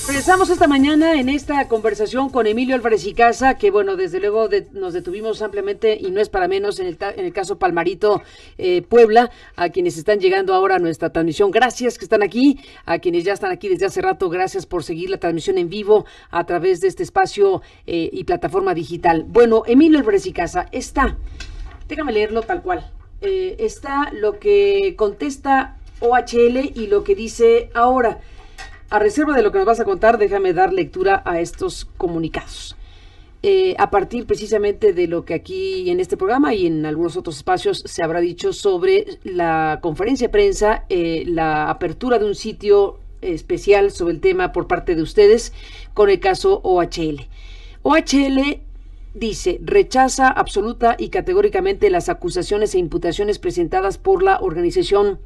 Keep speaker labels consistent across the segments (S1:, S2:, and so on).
S1: Regresamos esta mañana en esta conversación con Emilio Álvarez y Casa, que bueno, desde luego nos detuvimos ampliamente y no es para menos en el caso Palmarito Puebla, a quienes están llegando ahora a nuestra transmisión. Gracias que están aquí, a quienes ya están aquí desde hace rato, gracias por seguir la transmisión en vivo a través de este espacio y plataforma digital. Bueno, Emilio Álvarez y Casa, déjame leerlo tal cual, está lo que contesta OHL y lo que dice ahora. A reserva de lo que nos vas a contar, déjame dar lectura a estos comunicados. A partir precisamente de lo que aquí en este programa y en algunos otros espacios se habrá dicho sobre la conferencia de prensa, la apertura de un sitio especial sobre el tema por parte de ustedes con el caso OHL. OHL dice, rechaza absoluta y categóricamente las acusaciones e imputaciones presentadas por la organización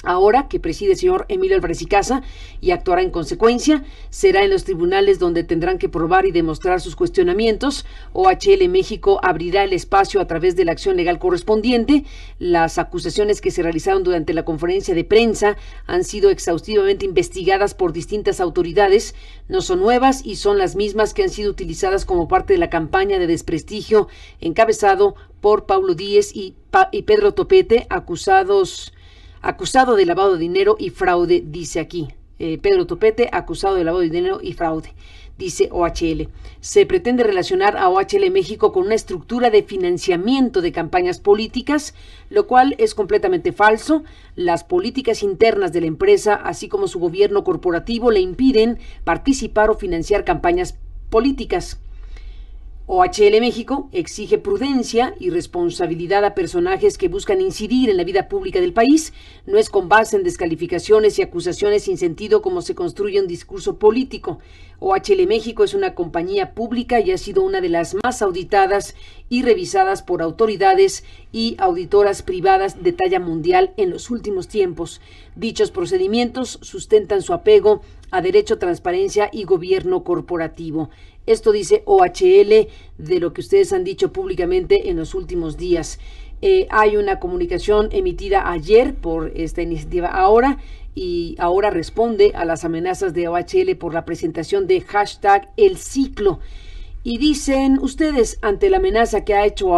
S1: ahora que preside el señor Emilio Álvarez y Casa y actuará en consecuencia. Será en los tribunales donde tendrán que probar y demostrar sus cuestionamientos. OHL México abrirá el espacio a través de la acción legal correspondiente. Las acusaciones que se realizaron durante la conferencia de prensa han sido exhaustivamente investigadas por distintas autoridades. No son nuevas y son las mismas que han sido utilizadas como parte de la campaña de desprestigio encabezado por Paulo Díez y Pedro Topete, acusado de lavado de dinero y fraude, dice aquí. Pedro Topete, acusado de lavado de dinero y fraude, dice OHL. Se pretende relacionar a OHL México con una estructura de financiamiento de campañas políticas, lo cual es completamente falso. Las políticas internas de la empresa, así como su gobierno corporativo, le impiden participar o financiar campañas políticas. OHL México exige prudencia y responsabilidad a personajes que buscan incidir en la vida pública del país. No es con base en descalificaciones y acusaciones sin sentido como se construye un discurso político. OHL México es una compañía pública y ha sido una de las más auditadas y revisadas por autoridades y auditoras privadas de talla mundial en los últimos tiempos. Dichos procedimientos sustentan su apego a derecho, transparencia y gobierno corporativo. Esto dice OHL de lo que ustedes han dicho públicamente en los últimos días. Hay una comunicación emitida ayer por esta iniciativa ahora, y ahora responde a las amenazas de OHL por la presentación de hashtag El Ciclo. Y dicen ustedes, ante la amenaza que ha hecho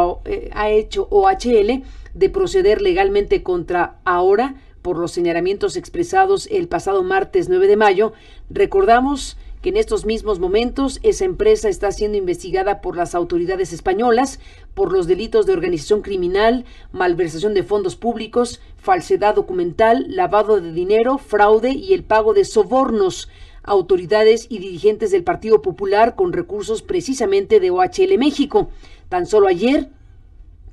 S1: OHL de proceder legalmente contra ahora por los señalamientos expresados el pasado martes 9 de mayo, recordamos que en estos mismos momentos esa empresa está siendo investigada por las autoridades españolas por los delitos de organización criminal, malversación de fondos públicos, falsedad documental, lavado de dinero, fraude y el pago de sobornos a autoridades y dirigentes del Partido Popular con recursos precisamente de OHL México. Tan solo ayer,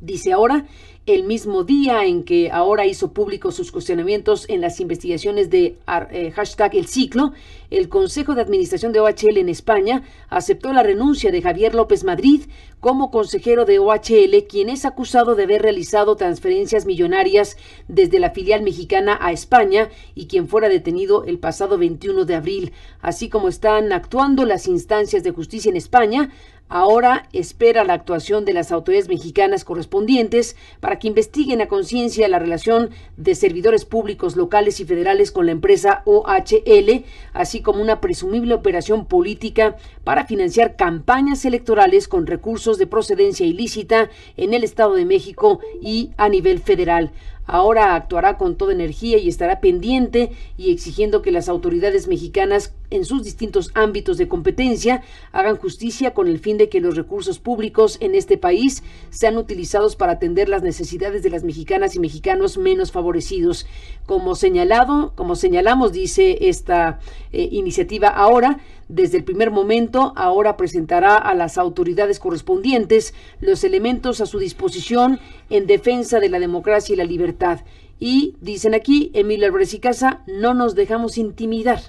S1: dice ahora, el mismo día en que ahora hizo públicos sus cuestionamientos en las investigaciones de hashtag El Ciclo, el Consejo de Administración de OHL en España aceptó la renuncia de Javier López Madrid como consejero de OHL, quien es acusado de haber realizado transferencias millonarias desde la filial mexicana a España y quien fuera detenido el pasado 21 de abril. Así como están actuando las instancias de justicia en España, ahora espera la actuación de las autoridades mexicanas correspondientes para que investiguen a conciencia la relación de servidores públicos locales y federales con la empresa OHL, así como una presumible operación política para financiar campañas electorales con recursos de procedencia ilícita en el Estado de México y a nivel federal. Ahora actuará con toda energía y estará pendiente y exigiendo que las autoridades mexicanas en sus distintos ámbitos de competencia hagan justicia con el fin de que los recursos públicos en este país sean utilizados para atender las necesidades de las mexicanas y mexicanos menos favorecidos. Como señalamos, dice esta iniciativa ahora, desde el primer momento, ahora presentará a las autoridades correspondientes los elementos a su disposición en defensa de la democracia y la libertad. Y, dicen aquí, Emilio Álvarez y Casa, no nos dejamos intimidar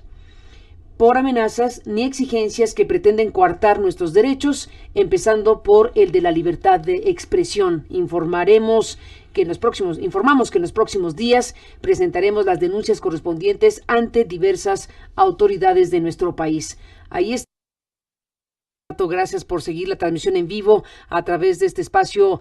S1: por amenazas ni exigencias que pretenden coartar nuestros derechos, empezando por el de la libertad de expresión. Informamos que en los próximos días presentaremos las denuncias correspondientes ante diversas autoridades de nuestro país. Ahí está. Gracias por seguir la transmisión en vivo a través de este espacio.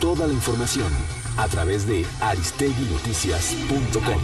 S2: toda la información a través de aristeguinoticias.com.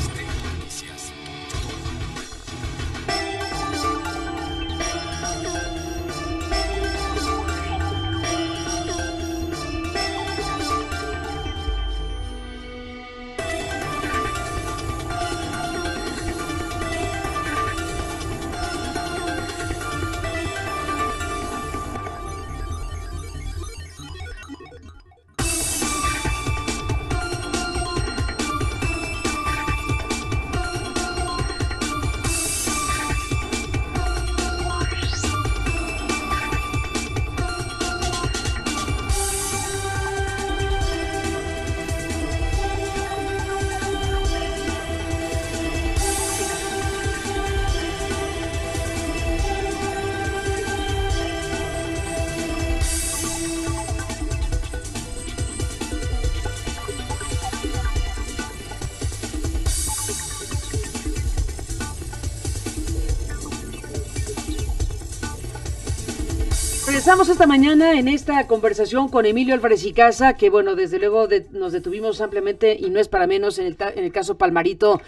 S1: Regresamos esta mañana en esta conversación con Emilio Álvarez y Casa, que bueno, desde luego nos detuvimos ampliamente y no es para menos en el caso Palmarito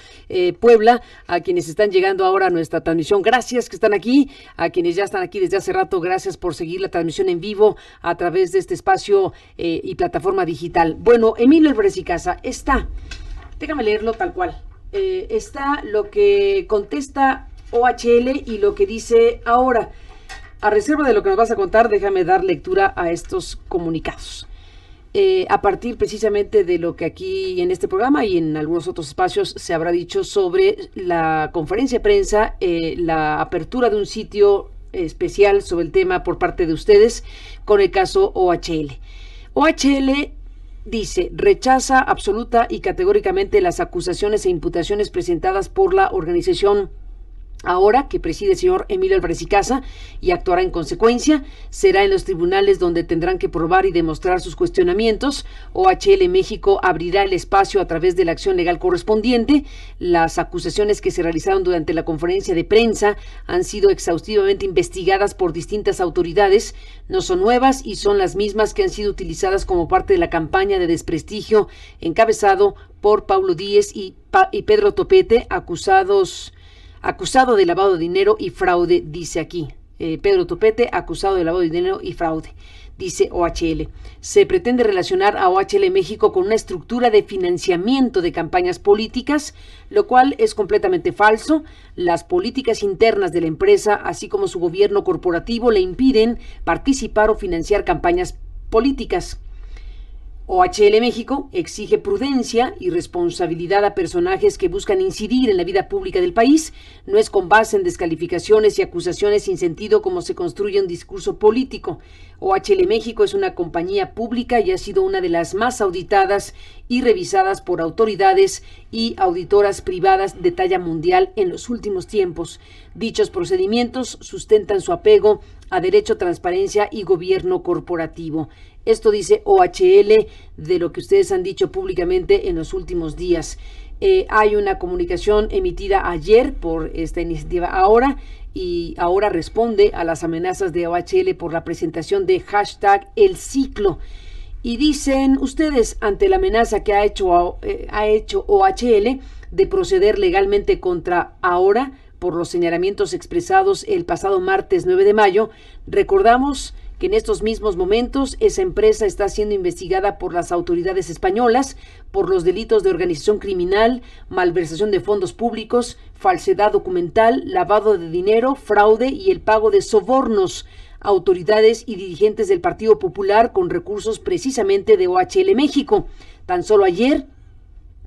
S1: Puebla, a quienes están llegando ahora a nuestra transmisión. Gracias que están aquí, a quienes ya están aquí desde hace rato, gracias por seguir la transmisión en vivo a través de este espacio y plataforma digital. Bueno, Emilio Álvarez y Casa, déjame leerlo tal cual, está lo que contesta OHL y lo que dice ahora. A reserva de lo que nos vas a contar, déjame dar lectura a estos comunicados. A partir precisamente de lo que aquí en este programa y en algunos otros espacios se habrá dicho sobre la conferencia de prensa, la apertura de un sitio especial sobre el tema por parte de ustedes con el caso OHL. OHL dice, rechaza absoluta y categóricamente las acusaciones e imputaciones presentadas por la organización ahora que preside el señor Emilio Álvarez y Casa y actuará en consecuencia. Será en los tribunales donde tendrán que probar y demostrar sus cuestionamientos. OHL México abrirá el espacio a través de la acción legal correspondiente. Las acusaciones que se realizaron durante la conferencia de prensa han sido exhaustivamente investigadas por distintas autoridades. No son nuevas y son las mismas que han sido utilizadas como parte de la campaña de desprestigio encabezado por Paulo Díez y Pedro Topete, acusado de lavado de dinero y fraude, dice aquí. Pedro Topete, acusado de lavado de dinero y fraude, dice OHL. Se pretende relacionar a OHL México con una estructura de financiamiento de campañas políticas, lo cual es completamente falso. Las políticas internas de la empresa, así como su gobierno corporativo, le impiden participar o financiar campañas políticas. OHL México exige prudencia y responsabilidad a personajes que buscan incidir en la vida pública del país. No es con base en descalificaciones y acusaciones sin sentido como se construye un discurso político. OHL México es una compañía pública y ha sido una de las más auditadas y revisadas por autoridades y auditoras privadas de talla mundial en los últimos tiempos. Dichos procedimientos sustentan su apego a derecho, transparencia y gobierno corporativo. Esto dice OHL de lo que ustedes han dicho públicamente en los últimos días. Hay una comunicación emitida ayer por esta iniciativa Ahora, y Ahora responde a las amenazas de OHL por la presentación de #El Ciclo. Y dicen ustedes, ante la amenaza que ha hecho OHL de proceder legalmente contra Ahora por los señalamientos expresados el pasado martes 9 de mayo, recordamos que en estos mismos momentos esa empresa está siendo investigada por las autoridades españolas por los delitos de organización criminal, malversación de fondos públicos, falsedad documental, lavado de dinero, fraude y el pago de sobornos a autoridades y dirigentes del Partido Popular con recursos precisamente de OHL México. Tan solo ayer,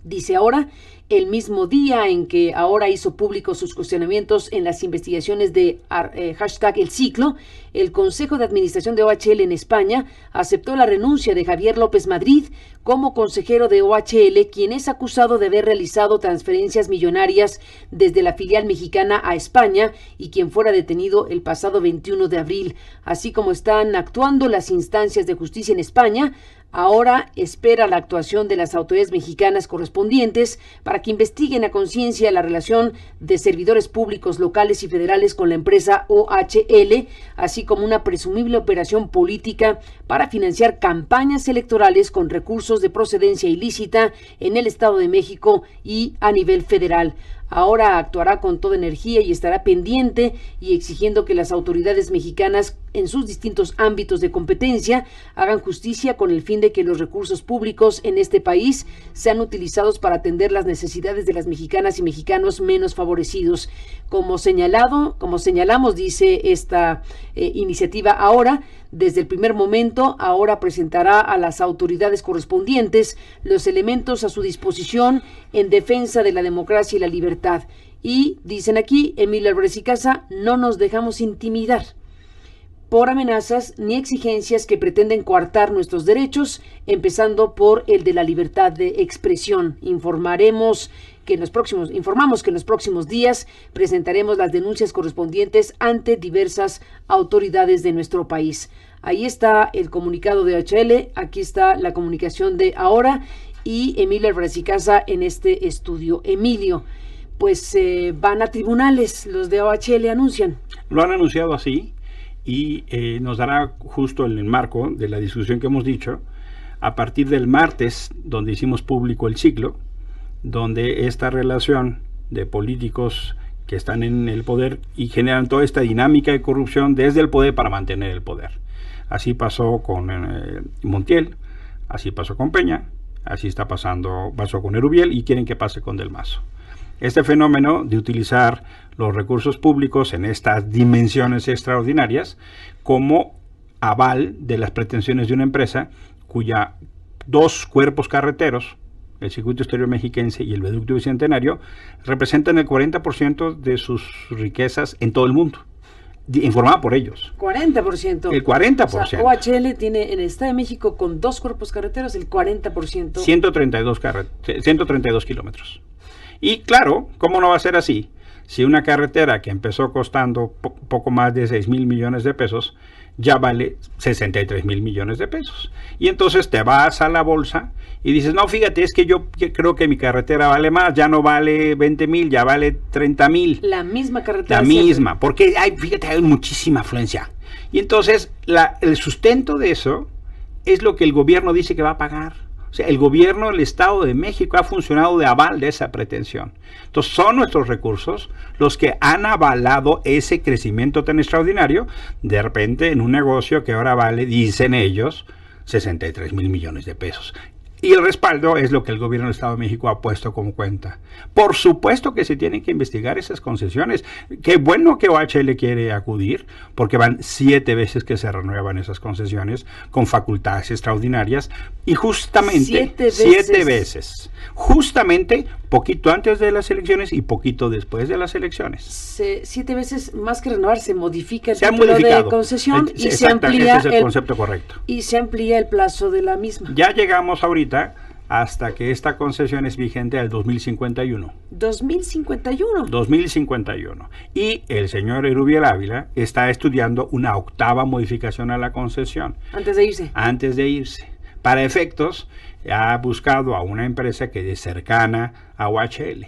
S1: dice Ahora, el mismo día en que Ahora hizo públicos sus cuestionamientos en las investigaciones de #El Ciclo, el Consejo de Administración de OHL en España aceptó la renuncia de Javier López Madrid como consejero de OHL, quien es acusado de haber realizado transferencias millonarias desde la filial mexicana a España y quien fuera detenido el pasado 21 de abril. Así como están actuando las instancias de justicia en España, Ahora espera la actuación de las autoridades mexicanas correspondientes para que investiguen a conciencia la relación de servidores públicos locales y federales con la empresa OHL, así como una presumible operación política para financiar campañas electorales con recursos de procedencia ilícita en el Estado de México y a nivel federal. Ahora actuará con toda energía y estará pendiente y exigiendo que las autoridades mexicanas en sus distintos ámbitos de competencia hagan justicia con el fin de que los recursos públicos en este país sean utilizados para atender las necesidades de las mexicanas y mexicanos menos favorecidos. Como señalamos, dice esta iniciativa ahora, desde el primer momento, ahora presentará a las autoridades correspondientes los elementos a su disposición en defensa de la democracia y la libertad. Y, dicen aquí, Emilio Álvarez y Casa, no nos dejamos intimidar por amenazas ni exigencias que pretenden coartar nuestros derechos, empezando por el de la libertad de expresión. Informamos que en los próximos días presentaremos las denuncias correspondientes ante diversas autoridades de nuestro país. Ahí está el comunicado de OHL, aquí está la comunicación de ahora y Emilio Álvarez y Casa en este estudio. Emilio, pues van a tribunales, los de OHL anuncian.
S3: Lo han anunciado así y nos dará justo en el marco de la discusión que hemos dicho, a partir del martes, donde hicimos público el ciclo, donde esta relación de políticos que están en el poder y generan toda esta dinámica de corrupción desde el poder para mantener el poder. Así pasó con Montiel, así pasó con Peña, así pasó con Erubiel y quieren que pase con Del Mazo. Este fenómeno de utilizar los recursos públicos en estas dimensiones extraordinarias como aval de las pretensiones de una empresa cuya dos cuerpos carreteros, el Circuito Exterior Mexiquense y el Viaducto Bicentenario, representan el 40% de sus riquezas en todo el mundo, informada por ellos.
S1: 40%.
S3: El 40%.
S1: O sea, OHL tiene en el Estado de México con dos cuerpos carreteros el 40%.
S3: 132 kilómetros. Y claro, ¿cómo no va a ser así? Si una carretera que empezó costando poco más de 6,000 millones de pesos, ya vale 63,000 millones de pesos. Y entonces te vas a la bolsa y dices, no, fíjate, es que yo creo que mi carretera vale más, ya no vale 20,000, ya vale 30,000.
S1: La misma carretera.
S3: La misma, porque fíjate, hay muchísima afluencia. Y entonces el sustento de eso es lo que el gobierno dice que va a pagar. O sea, el gobierno del Estado de México ha funcionado de aval de esa pretensión. Entonces, son nuestros recursos los que han avalado ese crecimiento tan extraordinario, de repente en un negocio que ahora vale, dicen ellos, 63,000 millones de pesos. Y el respaldo es lo que el gobierno del Estado de México ha puesto como cuenta. Por supuesto que se tienen que investigar esas concesiones. Qué bueno que OHL quiere acudir, porque van 7 veces que se renuevan esas concesiones con facultades extraordinarias. Y justamente 7 veces. Justamente poquito antes de las elecciones y poquito después de las elecciones.
S1: 7 veces más que renovar, se modifica el
S3: título
S1: de concesión y se amplía
S3: ese es el concepto correcto.
S1: Y se amplía el plazo de la misma.
S3: Ya llegamos ahorita hasta que esta concesión es vigente al 2051.
S1: 2051.
S3: 2051. Y el señor Erubiel Ávila está estudiando una 8ª modificación a la concesión.
S1: Antes de irse.
S3: Antes de irse. Para efectos, ha buscado a una empresa que es cercana a OHL.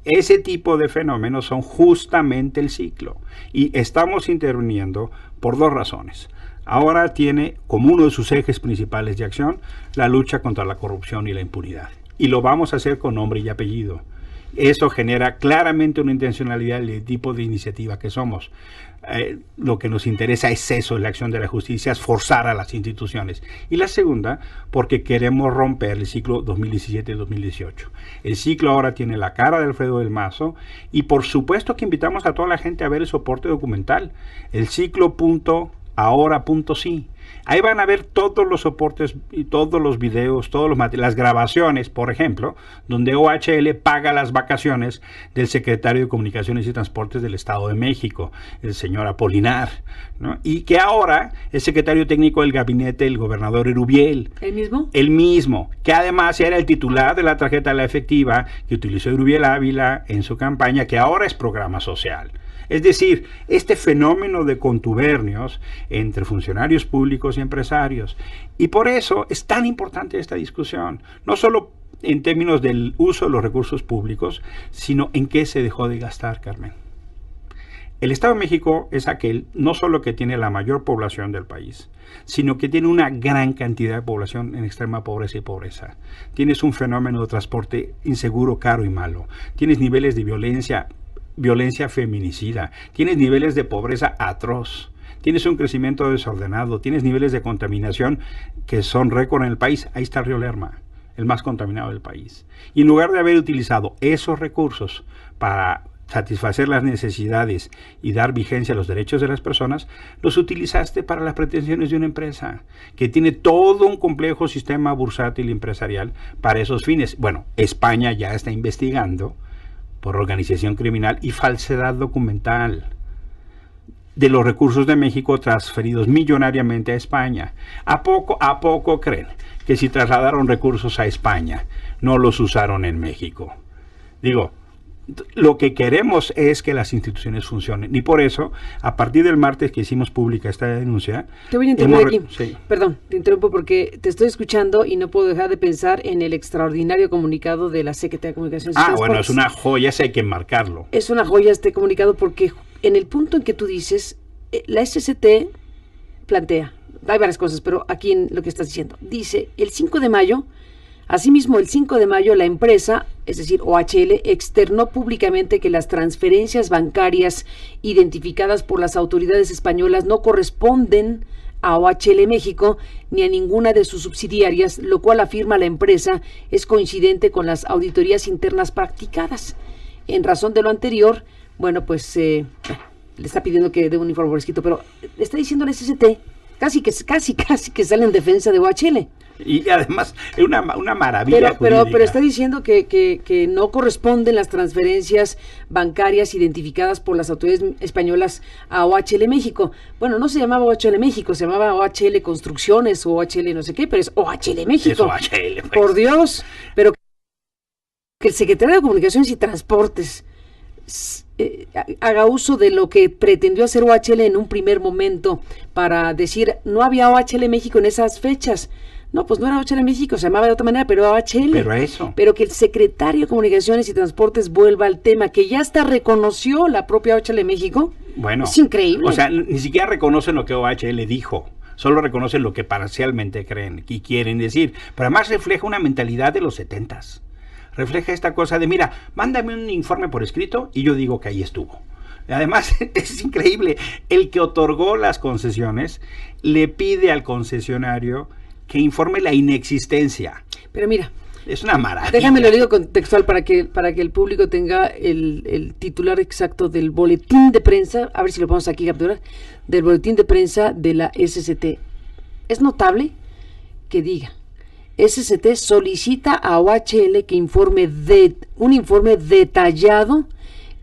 S3: Ese tipo de fenómenos son justamente el ciclo. Y estamos interviniendo por 2 razones. Ahora tiene como uno de sus ejes principales de acción la lucha contra la corrupción y la impunidad. Y lo vamos a hacer con nombre y apellido. Eso genera claramente una intencionalidad del tipo de iniciativa que somos. Lo que nos interesa es eso, la acción de la justicia, es forzar a las instituciones. Y la segunda, porque queremos romper el ciclo 2017-2018. El ciclo ahora tiene la cara de Alfredo del Mazo y por supuesto que invitamos a toda la gente a ver el soporte documental. El ciclo.ahora.sí. Ahí van a ver todos los soportes y todos los videos, las grabaciones, por ejemplo, donde OHL paga las vacaciones del secretario de Comunicaciones y Transportes del Estado de México, el señor Apolinar, ¿no? Y que ahora es secretario técnico del gabinete del gobernador Erubiel.
S1: ¿El mismo?
S3: El mismo, que además era el titular de la tarjeta de la efectiva que utilizó Erubiel Ávila en su campaña, que ahora es programa social. Es decir, este fenómeno de contubernios entre funcionarios públicos y empresarios. Y por eso es tan importante esta discusión, no solo en términos del uso de los recursos públicos, sino en qué se dejó de gastar, Carmen. El Estado de México es aquel, no solo que tiene la mayor población del país, sino que tiene una gran cantidad de población en extrema pobreza y pobreza. Tienes un fenómeno de transporte inseguro, caro y malo. Tienes niveles de violencia feminicida. Tienes niveles de pobreza atroz. Tienes un crecimiento desordenado. Tienes niveles de contaminación que son récord en el país. Ahí está el río Lerma, el más contaminado del país. Y en lugar de haber utilizado esos recursos para satisfacer las necesidades y dar vigencia a los derechos de las personas, los utilizaste para las pretensiones de una empresa que tiene todo un complejo sistema bursátil empresarial para esos fines. Bueno, España ya está investigando por organización criminal y falsedad documental de los recursos de México transferidos millonariamente a España. ¿A poco creen que si trasladaron recursos a España no los usaron en México? Digo, lo que queremos es que las instituciones funcionen. Y por eso, a partir del martes que hicimos pública esta denuncia...
S1: Te voy a interrumpir aquí. Sí. Perdón, te interrumpo porque te estoy escuchando y no puedo dejar de pensar en el extraordinario comunicado de la Secretaría de Comunicaciones y Transportes.
S3: Bueno, es una joya, eso hay que marcarlo.
S1: Es una joya este comunicado porque en el punto en que tú dices, la SCT plantea, hay varias cosas, pero aquí en lo que estás diciendo, dice, el 5 de mayo... Asimismo, el 5 de mayo la empresa, es decir, OHL, externó públicamente que las transferencias bancarias identificadas por las autoridades españolas no corresponden a OHL México ni a ninguna de sus subsidiarias, lo cual afirma la empresa es coincidente con las auditorías internas practicadas. En razón de lo anterior, bueno, pues le está pidiendo que dé un informe por escrito, pero le está diciendo al SCT casi que sale en defensa de OHL.
S3: Y además es una maravilla
S1: pero está diciendo que no corresponden las transferencias bancarias identificadas por las autoridades españolas a OHL México. Bueno, no se llamaba OHL México, se llamaba OHL Construcciones o OHL no sé qué, pero es OHL México.
S3: Es OHL, pues.
S1: Por Dios, pero que el secretario de Comunicaciones y Transportes haga uso de lo que pretendió hacer OHL en un primer momento para decir no había OHL México en esas fechas. No, pues no era OHL México, se llamaba de otra manera, pero OHL.
S3: Pero eso.
S1: Pero que el secretario de Comunicaciones y Transportes vuelva al tema, que ya hasta reconoció la propia OHL México.
S3: Bueno.
S1: Es increíble.
S3: O sea, ni siquiera reconocen lo que OHL dijo. Solo reconocen lo que parcialmente creen y quieren decir. Pero además refleja una mentalidad de los 70s. Refleja esta cosa de, mira, mándame un informe por escrito y yo digo que ahí estuvo. Además, es increíble. El que otorgó las concesiones le pide al concesionario que informe la inexistencia.
S1: Pero mira,
S3: es una maravilla.
S1: Déjame lo digo contextual para que el público tenga el titular exacto del boletín de prensa, a ver si lo podemos aquí capturar, del boletín de prensa de la SCT. Es notable que diga, SCT solicita a OHL que un informe detallado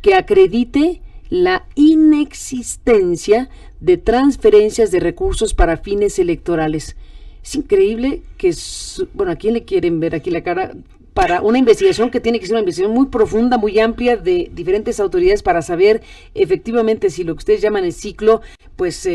S1: que acredite la inexistencia de transferencias de recursos para fines electorales. Es increíble que, ¿a quién le quieren ver aquí la cara? Para una investigación que tiene que ser una investigación muy profunda, muy amplia de diferentes autoridades para saber efectivamente si lo que ustedes llaman el ciclo, pues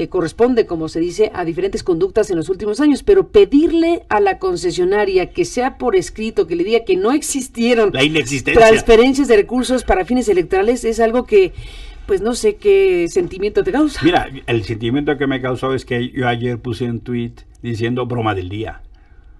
S1: corresponde, como se dice, a diferentes conductas en los últimos años. Pero pedirle a la concesionaria que sea por escrito, que le diga que no existieron
S3: la inexistencia,
S1: transferencias de recursos para fines electorales, es algo que... pues no sé qué sentimiento te causa.
S3: Mira, el sentimiento que me causó es que yo ayer puse un tweet diciendo broma del día.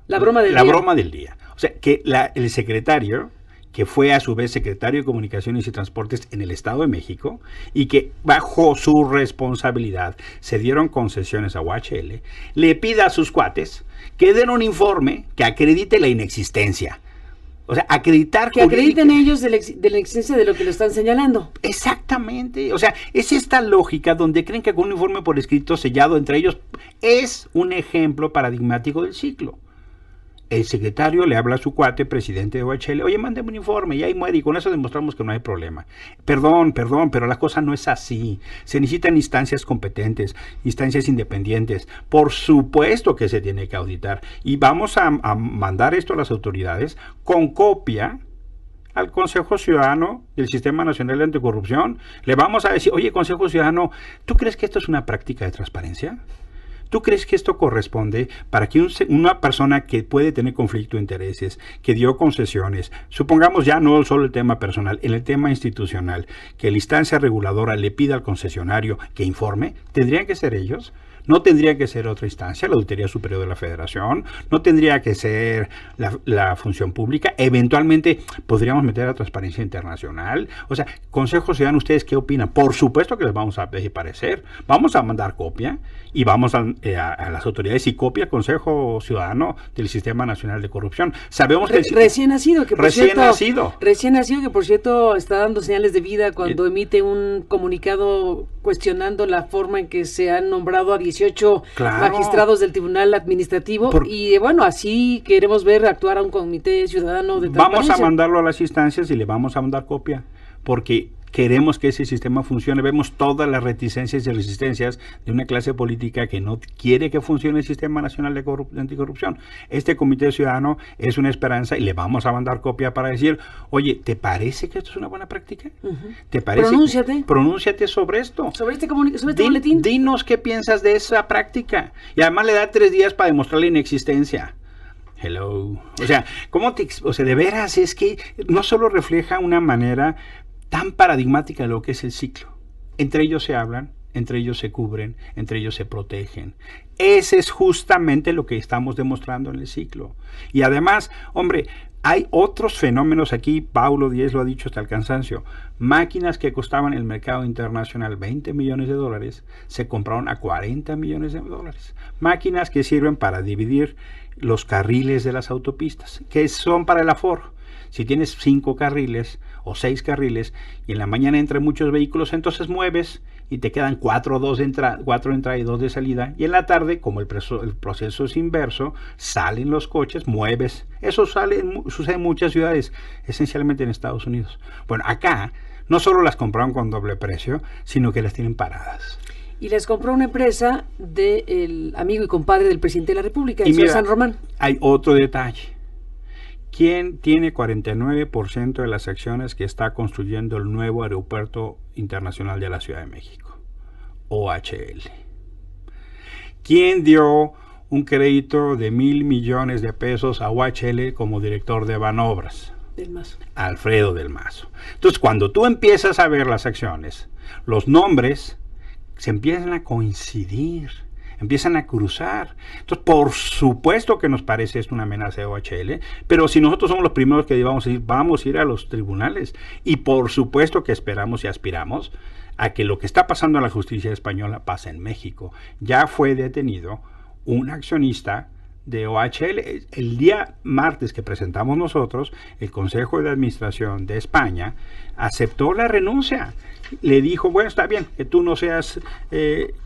S1: La broma del día.
S3: La broma del día. O sea, que el secretario, que fue a su vez secretario de Comunicaciones y Transportes en el Estado de México, y que bajo su responsabilidad se dieron concesiones a OHL, le pida a sus cuates que den un informe que acredite la inexistencia. O sea,
S1: que acrediten ellos de la existencia de lo que lo están señalando.
S3: Exactamente. O sea, es esta lógica donde creen que con un informe por escrito sellado entre ellos es un ejemplo paradigmático del ciclo. El secretario le habla a su cuate, presidente de OHL, oye, mándeme un informe, y ahí muere, y con eso demostramos que no hay problema. Perdón, pero la cosa no es así. Se necesitan instancias competentes, instancias independientes. Por supuesto que se tiene que auditar. Y vamos a mandar esto a las autoridades con copia al Consejo Ciudadano del Sistema Nacional de Anticorrupción. Le vamos a decir, oye, Consejo Ciudadano, ¿tú crees que esto es una práctica de transparencia? ¿Tú crees que esto corresponde para que una persona que puede tener conflicto de intereses, que dio concesiones, supongamos ya no solo el tema personal, en el tema institucional, que la instancia reguladora le pida al concesionario que informe, tendrían que ser ellos? No tendría que ser otra instancia, la Auditoría Superior de la Federación, no tendría que ser la función pública, eventualmente podríamos meter a Transparencia Internacional. O sea, Consejo Ciudadano, ¿ustedes qué opinan? Por supuesto que les vamos a pedir parecer, vamos a mandar copia y vamos a las autoridades y copia al Consejo Ciudadano del Sistema Nacional de Corrupción. Sabemos que
S1: recién nacido, que por cierto,
S3: recién nacido,
S1: que por cierto está dando señales de vida cuando emite un comunicado cuestionando la forma en que se han nombrado a 18 magistrados del Tribunal Administrativo y bueno, así queremos ver actuar a un comité ciudadano de transparencia.
S3: Vamos a mandarlo a las instancias y le vamos a mandar copia, porque queremos que ese sistema funcione. Vemos todas las reticencias y resistencias de una clase política que no quiere que funcione el Sistema Nacional de Anticorrupción. Este Comité Ciudadano es una esperanza y le vamos a mandar copia para decir, oye, ¿te parece que esto es una buena práctica? ¿Te parece? Pronúnciate sobre esto.
S1: Sobre este boletín.
S3: Dinos qué piensas de esa práctica. Y además le da 3 días para demostrar la inexistencia. Hello. O sea, de veras es que no solo refleja una manera tan paradigmática de lo que es el ciclo. Entre ellos se hablan, entre ellos se cubren, entre ellos se protegen. Ese es justamente lo que estamos demostrando en el ciclo. Y además, hombre, hay otros fenómenos aquí, Paulo Díez lo ha dicho hasta el cansancio. Máquinas que costaban en el mercado internacional 20 millones de dólares, se compraron a 40 millones de dólares. Máquinas que sirven para dividir los carriles de las autopistas, que son para el aforo. Si tienes 5 carriles o 6 carriles y en la mañana entran muchos vehículos, entonces mueves y te quedan 4 de entrada y 2 de salida. Y en la tarde, como el proceso es inverso, salen los coches, mueves. Eso sucede en muchas ciudades, esencialmente en Estados Unidos. Bueno, acá no solo las compraron con doble precio, sino que las tienen paradas.
S1: Y les compró una empresa del amigo y compadre del presidente de la República, el señor San Román.
S3: Hay otro detalle. ¿Quién tiene 49% de las acciones que está construyendo el nuevo aeropuerto internacional de la Ciudad de México? OHL. ¿Quién dio un crédito de 1,000 millones de pesos a OHL como director de Banobras?
S1: Del Mazo.
S3: Alfredo del Mazo. Entonces, cuando tú empiezas a ver las acciones, los nombres se empiezan a coincidir, empiezan a cruzar. Entonces, por supuesto que nos parece esto una amenaza de OHL, pero si nosotros somos los primeros que vamos a ir a los tribunales, y por supuesto que esperamos y aspiramos a que lo que está pasando en la justicia española pase en México. Ya fue detenido un accionista de OHL. El día martes que presentamos nosotros, el Consejo de Administración de España aceptó la renuncia. Le dijo, bueno, está bien, que tú no seas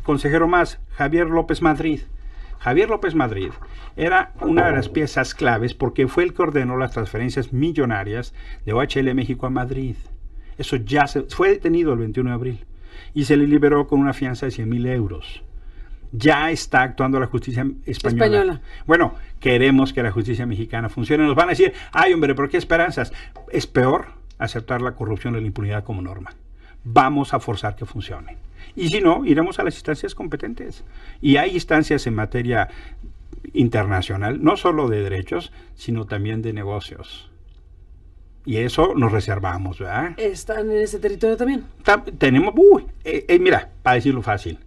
S3: consejero más, Javier López Madrid. Javier López Madrid era una de las piezas claves porque fue el que ordenó las transferencias millonarias de OHL México a Madrid. Eso ya fue detenido el 21 de abril y se le liberó con una fianza de 100,000 euros. Ya está actuando la justicia española. Bueno, queremos que la justicia mexicana funcione. Nos van a decir, ay hombre, ¿pero qué esperanzas? Es peor aceptar la corrupción y la impunidad como norma. Vamos a forzar que funcione. Y si no, iremos a las instancias competentes. Y hay instancias en materia internacional, no solo de derechos, sino también de negocios. Y eso nos reservamos, ¿verdad?
S1: ¿Están en ese territorio también?
S3: Tenemos, mira, para decirlo fácil,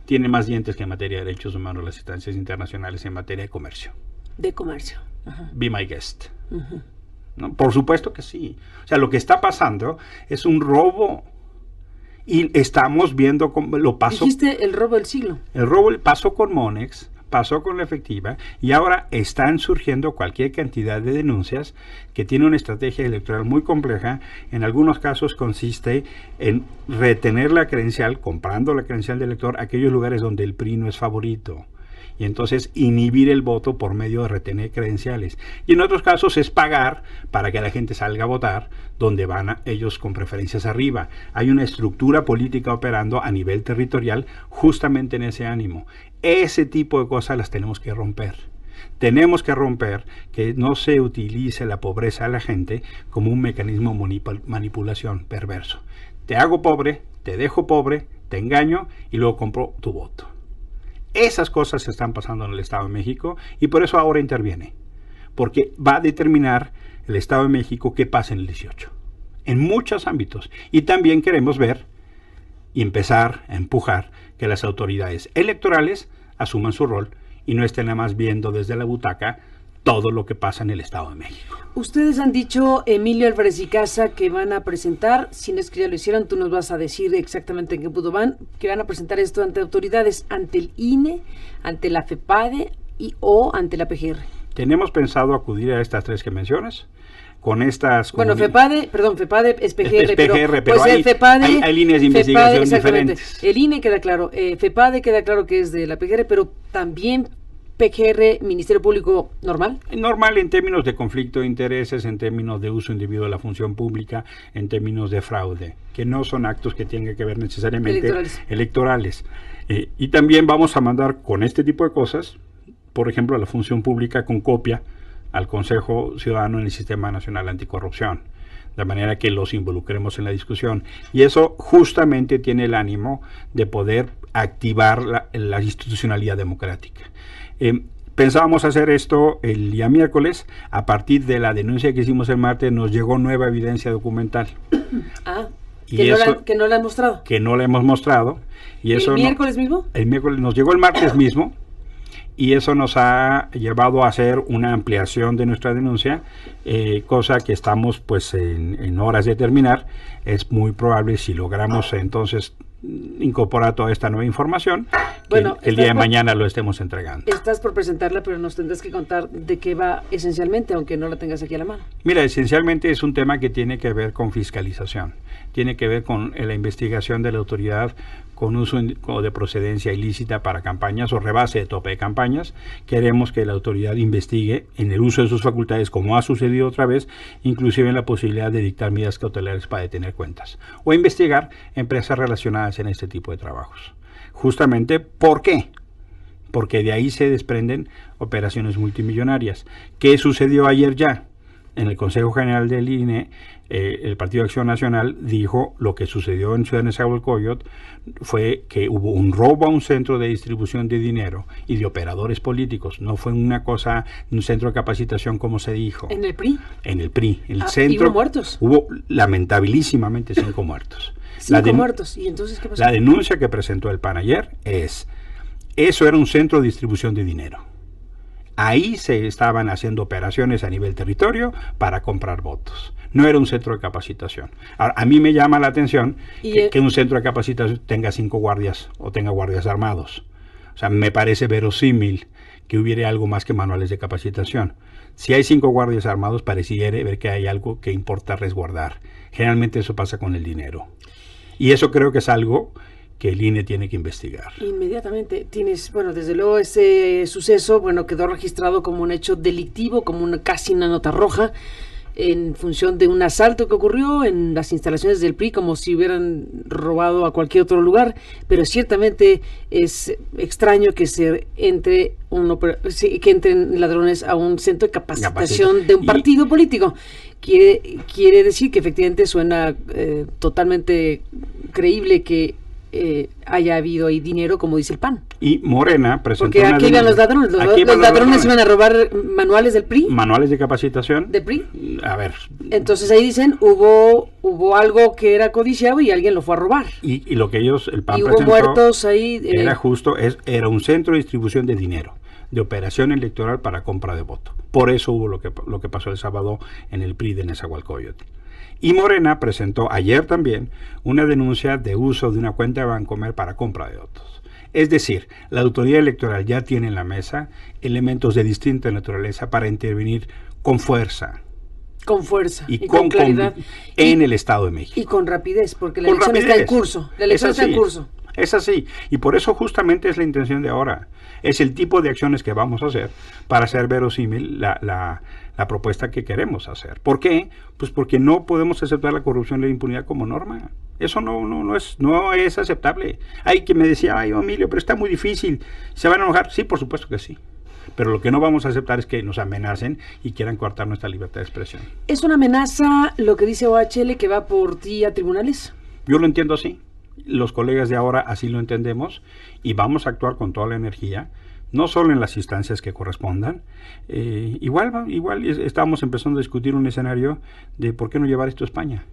S3: tiene más dientes que en materia de derechos humanos las instancias internacionales en materia de comercio.
S1: De comercio.
S3: Ajá. Be my guest. ¿No? Por supuesto que sí. O sea, lo que está pasando es un robo. Y estamos viendo cómo lo pasó.
S1: Dijiste el robo del siglo.
S3: El robo pasó con Monex, pasó con la efectiva, y ahora están surgiendo cualquier cantidad de denuncias que tienen una estrategia electoral muy compleja. En algunos casos consiste en retener la credencial, comprando la credencial del elector a aquellos lugares donde el PRI no es favorito. Y entonces inhibir el voto por medio de retener credenciales. Y en otros casos es pagar para que la gente salga a votar donde van ellos con preferencias arriba. Hay una estructura política operando a nivel territorial justamente en ese ánimo. Ese tipo de cosas las tenemos que romper. Tenemos que romper que no se utilice la pobreza de la gente como un mecanismo de manipulación perverso. Te hago pobre, te dejo pobre, te engaño y luego compro tu voto. Esas cosas se están pasando en el Estado de México y por eso ahora interviene. Porque va a determinar el Estado de México qué pasa en el 18. En muchos ámbitos. Y también queremos ver y empezar a empujar que las autoridades electorales asuman su rol y no estén nada más viendo desde la butaca todo lo que pasa en el Estado de México.
S1: Ustedes han dicho, Emilio Álvarez y Casa, que van a presentar, si no es que ya lo hicieron, tú nos vas a decir exactamente en qué punto van, que van a presentar esto ante autoridades, ante el INE, ante la FEPADE o ante la PGR.
S3: Tenemos pensado acudir a estas tres que mencionas. Con estas...
S1: Bueno, FEPADE es PGR,
S3: pero
S1: pues
S3: hay,
S1: FEPADE,
S3: hay líneas de investigación diferentes.
S1: El INE queda claro, FEPADE queda claro que es de la PGR, pero también PGR, Ministerio Público normal.
S3: Normal en términos de conflicto de intereses, en términos de uso indebido de la función pública, en términos de fraude, que no son actos que tengan que ver necesariamente electorales. Y también vamos a mandar con este tipo de cosas, por ejemplo, a la función pública con copia al Consejo Ciudadano en el Sistema Nacional Anticorrupción, de manera que los involucremos en la discusión. Y eso justamente tiene el ánimo de poder activar la institucionalidad democrática. Pensábamos hacer esto el día miércoles. A partir de la denuncia que hicimos el martes nos llegó nueva evidencia documental.
S1: Que no la han mostrado.
S3: Que no la hemos mostrado. Y eso
S1: ¿El miércoles mismo?
S3: El miércoles nos llegó el martes mismo. Y eso nos ha llevado a hacer una ampliación de nuestra denuncia, cosa que estamos pues en horas de terminar. Es muy probable, si logramos entonces incorporar toda esta nueva información, que el día de mañana lo estemos entregando.
S1: Estás por presentarla, pero nos tendrás que contar de qué va esencialmente, aunque no la tengas aquí a la mano.
S3: Mira, esencialmente es un tema que tiene que ver con fiscalización, tiene que ver con la investigación de la autoridad con uso de procedencia ilícita para campañas o rebase de tope de campañas. Queremos que la autoridad investigue en el uso de sus facultades, como ha sucedido otra vez, inclusive en la posibilidad de dictar medidas cautelares para detener cuentas, o investigar empresas relacionadas en este tipo de trabajos. Justamente, ¿por qué? Porque de ahí se desprenden operaciones multimillonarias. ¿Qué sucedió ayer ya? En el Consejo General del INE, el Partido de Acción Nacional dijo lo que sucedió en Ciudad Nezahualcóyotl fue que hubo un robo a un centro de distribución de dinero y de operadores políticos. No fue una cosa, un centro de capacitación como se dijo.
S1: ¿En el PRI?
S3: En el PRI. El centro,
S1: ¿y hubo muertos?
S3: Hubo lamentabilísimamente 5 muertos.
S1: 5 muertos. ¿Y entonces qué pasó?
S3: La denuncia que presentó el PAN ayer eso era un centro de distribución de dinero. Ahí se estaban haciendo operaciones a nivel territorio para comprar votos. No era un centro de capacitación. Ahora, a mí me llama la atención que un centro de capacitación tenga 5 guardias o tenga guardias armados. O sea, me parece verosímil que hubiera algo más que manuales de capacitación. Si hay 5 guardias armados, pareciera ver que hay algo que importa resguardar. Generalmente eso pasa con el dinero. Y eso creo que es algo que el INE tiene que investigar.
S1: Inmediatamente tienes, desde luego ese suceso, quedó registrado como un hecho delictivo, como casi una nota roja, en función de un asalto que ocurrió en las instalaciones del PRI, como si hubieran robado a cualquier otro lugar, pero ciertamente es extraño que entren ladrones a un centro de capacitación de un partido político. Quiere decir que efectivamente suena totalmente creíble que haya habido ahí dinero, como dice el PAN.
S3: Y Morena presentó
S1: porque aquí iban los ladrones. Los ladrones iban a robar manuales del PRI.
S3: Manuales de capacitación.
S1: ¿Del PRI?
S3: A ver.
S1: Entonces ahí dicen, hubo algo que era codiciado y alguien lo fue a robar.
S3: Y lo que el PAN
S1: hubo
S3: presentó
S1: muertos ahí.
S3: Era un centro de distribución de dinero, de operación electoral para compra de voto. Por eso hubo lo que pasó el sábado en el PRI de Nezahualcóyotl. Y Morena presentó ayer también una denuncia de uso de una cuenta de Bancomer para compra de votos. Es decir, la autoridad electoral ya tiene en la mesa elementos de distinta naturaleza para intervenir con fuerza.
S1: Con fuerza
S3: y con claridad en el Estado de México.
S1: Y con rapidez, porque la elección está en curso. La elección está en curso.
S3: Es así, y por eso justamente es la intención de ahora. Es el tipo de acciones que vamos a hacer para hacer verosímil la propuesta que queremos hacer. ¿Por qué? Pues porque no podemos aceptar la corrupción y la impunidad como norma. Eso no es aceptable. Hay quien me decía, ay, Emilio, pero está muy difícil. ¿Se van a enojar? Sí, por supuesto que sí. Pero lo que no vamos a aceptar es que nos amenacen y quieran coartar nuestra libertad de expresión.
S1: ¿Es una amenaza lo que dice OHL que va por ti a tribunales?
S3: Yo lo entiendo así. Los colegas de ahora así lo entendemos y vamos a actuar con toda la energía, no solo en las instancias que correspondan. Igual estábamos empezando a discutir un escenario de por qué no llevar esto a España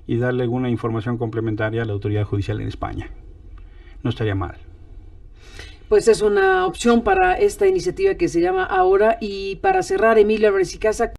S3: y darle alguna información complementaria a la autoridad judicial en España. No estaría mal.
S1: Pues es una opción para esta iniciativa que se llama Ahora. Y para cerrar, Emilio Álvarez y Casa,